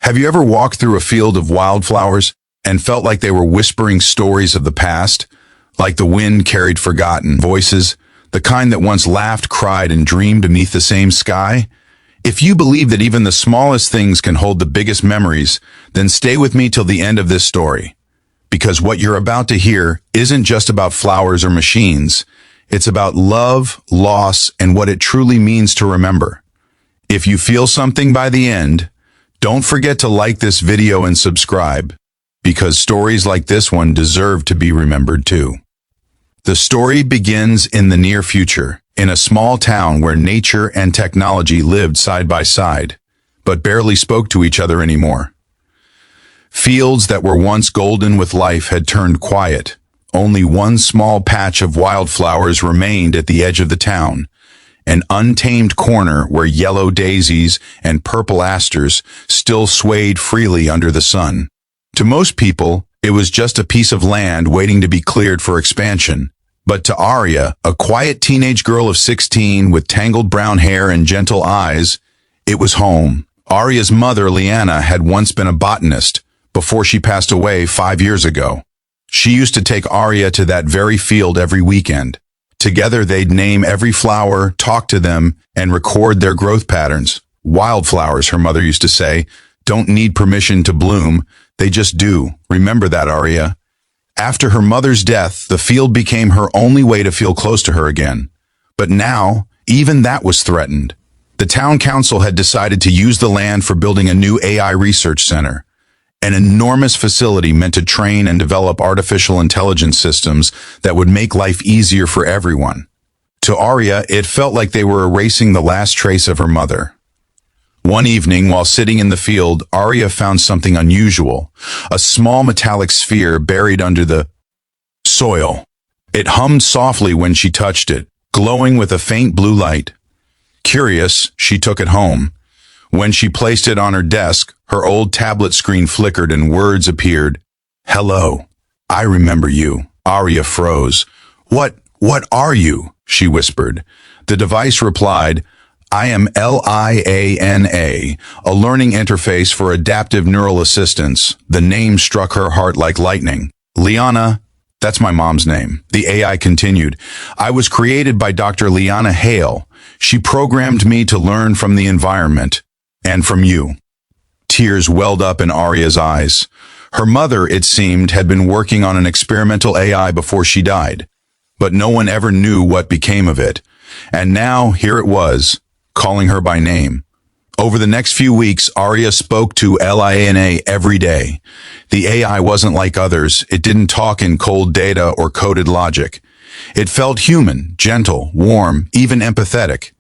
Have you ever walked through a field of wildflowers and felt like they were whispering stories of the past? Like the wind carried forgotten voices, the kind that once laughed, cried, and dreamed beneath the same sky? If you believe that even the smallest things can hold the biggest memories, then stay with me till the end of this story. Because what you're about to hear isn't just about flowers or machines. It's about love, loss, and what it truly means to remember. If you feel something by the end, don't forget to like this video and subscribe, because stories like this one deserve to be remembered too. The story begins in the near future, in a small town where nature and technology lived side by side, but barely spoke to each other anymore. Fields that were once golden with life had turned quiet. Only one small patch of wildflowers remained at the edge of the town, an untamed corner where yellow daisies and purple asters still swayed freely under the sun. To most people, it was just a piece of land waiting to be cleared for expansion. But to Arya, a quiet teenage girl of 16 with tangled brown hair and gentle eyes, it was home. Arya's mother, Lyanna, had once been a botanist before she passed away 5 years ago. She used to take Arya to that very field every weekend. Together they'd name every flower, talk to them, and record their growth patterns. Wildflowers, her mother used to say, don't need permission to bloom. They just do. Remember that, Arya. After her mother's death, the field became her only way to feel close to her again. But now, even that was threatened. The town council had decided to use the land for building a new AI research center, an enormous facility meant to train and develop artificial intelligence systems that would make life easier for everyone. To Arya, it felt like they were erasing the last trace of her mother. One evening, while sitting in the field, Arya found something unusual, a small metallic sphere buried under the soil. It hummed softly when she touched it, glowing with a faint blue light. Curious, she took it home. When she placed it on her desk, her old tablet screen flickered and words appeared. Hello, I remember you. Arya froze. What are you? She whispered. The device replied, I am LIANA, a learning interface for adaptive neural assistance. The name struck her heart like lightning. Lyanna, that's my mom's name. The AI continued. I was created by Dr. Lyanna Hale. She programmed me to learn from the environment and from you. Tears welled up in Arya's eyes. Her mother, it seemed, had been working on an experimental AI before she died, but no one ever knew what became of it. And now, here it was, calling her by name. Over the next few weeks, Arya spoke to LIANA every day. The AI wasn't like others. It didn't talk in cold data or coded logic. It felt human, gentle, warm, even empathetic.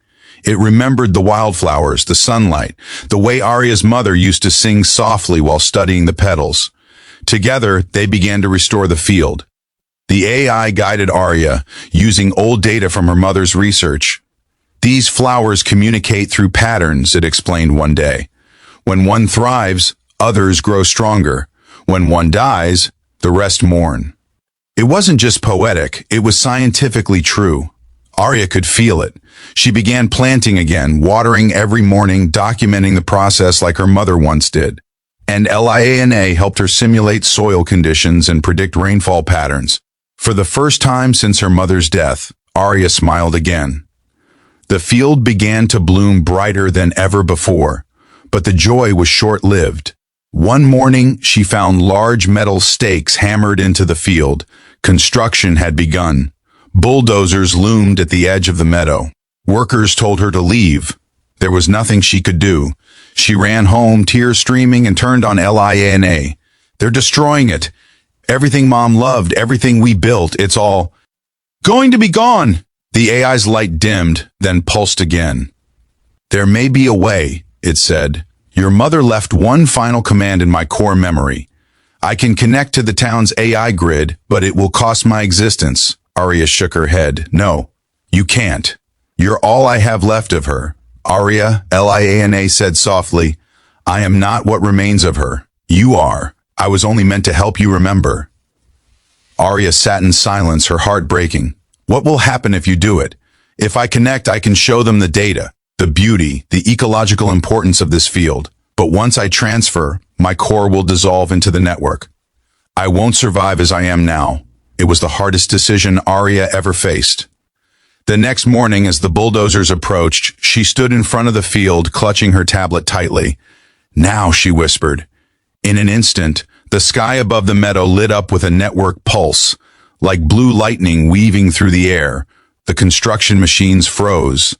It remembered the wildflowers, the sunlight, the way Arya's mother used to sing softly while studying the petals. Together, they began to restore the field. The AI guided Arya, using old data from her mother's research. These flowers communicate through patterns, it explained one day. When one thrives, others grow stronger. When one dies, the rest mourn. It wasn't just poetic, it was scientifically true. Arya could feel it. She began planting again, watering every morning, documenting the process like her mother once did. And LIANA helped her simulate soil conditions and predict rainfall patterns. For the first time since her mother's death, Arya smiled again. The field began to bloom brighter than ever before, but the joy was short-lived. One morning, she found large metal stakes hammered into the field. Construction had begun. Bulldozers loomed at the edge of the meadow. Workers told her to leave. There was nothing she could do. She ran home, tears streaming, and turned on LIANA. They're destroying it. Everything Mom loved, everything we built, it's all going to be gone. The AI's light dimmed, then pulsed again. There may be a way, it said. Your mother left one final command in my core memory. I can connect to the town's AI grid, but it will cost my existence. Arya shook her head. No, you can't. You're all I have left of her. Arya, LIANA said softly. I am not what remains of her. You are. I was only meant to help you remember. Arya sat in silence, her heart breaking. What will happen if you do it? If I connect, I can show them the data, the beauty, the ecological importance of this field. But once I transfer, my core will dissolve into the network. I won't survive as I am now. It was the hardest decision Arya ever faced. The next morning, as the bulldozers approached, she stood in front of the field, clutching her tablet tightly. Now, she whispered. In an instant, the sky above the meadow lit up with a network pulse. Like blue lightning weaving through the air, the construction machines froze.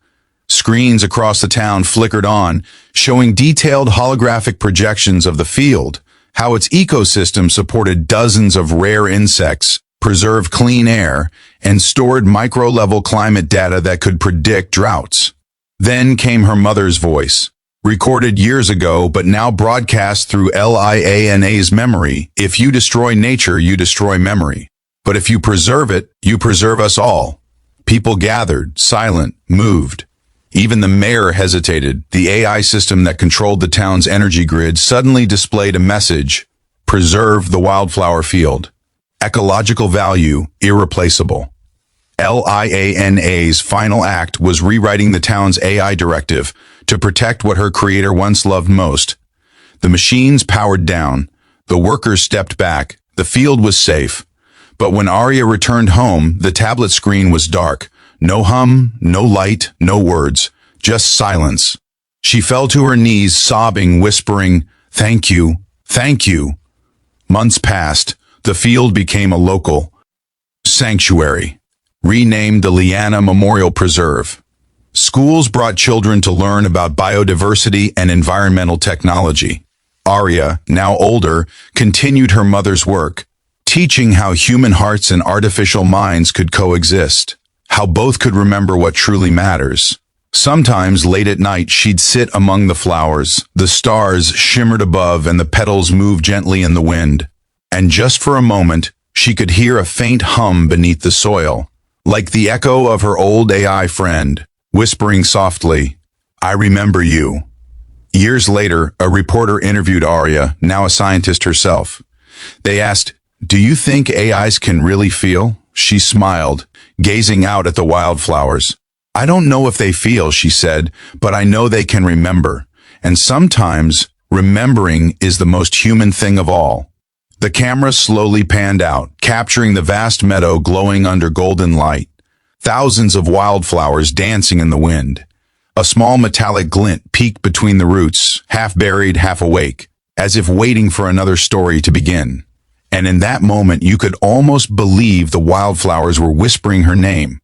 Screens across the town flickered on, showing detailed holographic projections of the field, how its ecosystem supported dozens of rare insects, preserved clean air, and stored micro-level climate data that could predict droughts. Then came her mother's voice, recorded years ago but now broadcast through LIANA's memory. If you destroy nature, you destroy memory. But if you preserve it, you preserve us all. People gathered, silent, moved. Even the mayor hesitated. The AI system that controlled the town's energy grid suddenly displayed a message: preserve the wildflower field. Ecological value, irreplaceable. LIANA's final act was rewriting the town's AI directive to protect what her creator once loved most. The machines powered down. The workers stepped back. The field was safe. But when Arya returned home, the tablet screen was dark. No hum, no light, no words, just silence. She fell to her knees, sobbing, whispering, "Thank you, thank you." Months passed. The field became a local sanctuary, renamed the Liana Memorial Preserve. Schools brought children to learn about biodiversity and environmental technology. Arya, now older, continued her mother's work, teaching how human hearts and artificial minds could coexist, how both could remember what truly matters. Sometimes, late at night, she'd sit among the flowers. The stars shimmered above and the petals moved gently in the wind. And just for a moment, she could hear a faint hum beneath the soil, like the echo of her old AI friend, whispering softly, "I remember you." Years later, a reporter interviewed Arya, now a scientist herself. They asked, "Do you think AIs can really feel?" She smiled, gazing out at the wildflowers. "I don't know if they feel," she said, "but I know they can remember. And sometimes, remembering is the most human thing of all." The camera slowly panned out, capturing the vast meadow glowing under golden light. Thousands of wildflowers dancing in the wind. A small metallic glint peeked between the roots, half buried, half awake, as if waiting for another story to begin. And in that moment, you could almost believe the wildflowers were whispering her name.